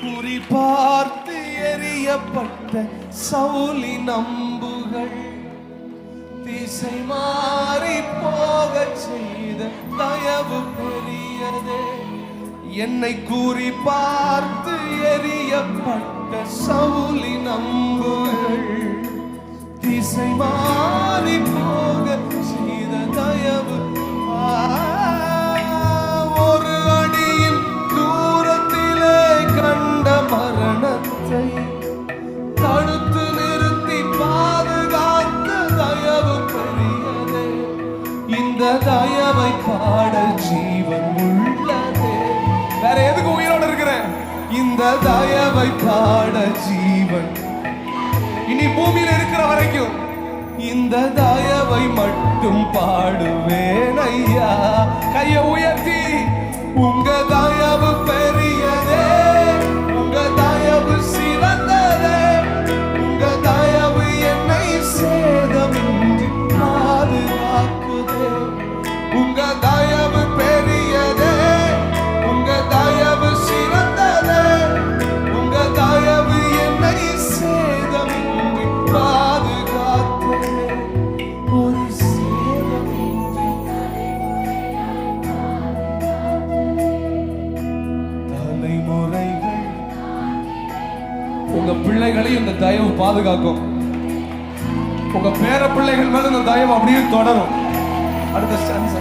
குறிபார்த்து எறியப்பட்ட சவுலின் அம்புகள் திசை மாறி போக செய்த தயவு பெரியதே. என்னை குறிபார்த்து எறியப்பட்ட சவுலின் அம்புகள் திசை மாறி போக செய்த தயவு. ஒரு அடியின் தூரத்திலே கண்ட மரணத்தை தடுத்து நிறுத்தி பாதுகாத்த தயவு பெரியதே. இந்த தயவை பாட ஜீவன் உள்ளதே. வேற எதுக்கு உயிரோடு இருக்கிறேன்? இந்த தயவை பாட ஜீவன் இனி பூமியில் இருக்கிற வரைக்கும் இந்த தயவை மட்டும் பாடுவேன் ஐயா. கையை உயர்த்தி உங்க தயவு பெரியதே, உங்க தயவு சிறந்ததே, உங்க தயவு என்னை சேதமின்றி பாதுகாக்குதே. உங்க தயவு பெரியதே, உங்க தயவு சிறந்ததே, உங்க தயவு என்னை சேதமின்றி பாதுகாத்ததே. ஒரு சேதமின்றி தலைமுறைகள் உங்க பிள்ளைகளை இந்த தயவு பாதுகாக்கும். உங்க பேர பிள்ளைகள் மேல இந்த தயவு அப்படியே தொடரும். அடுத்த ஸ்டான்ஸ்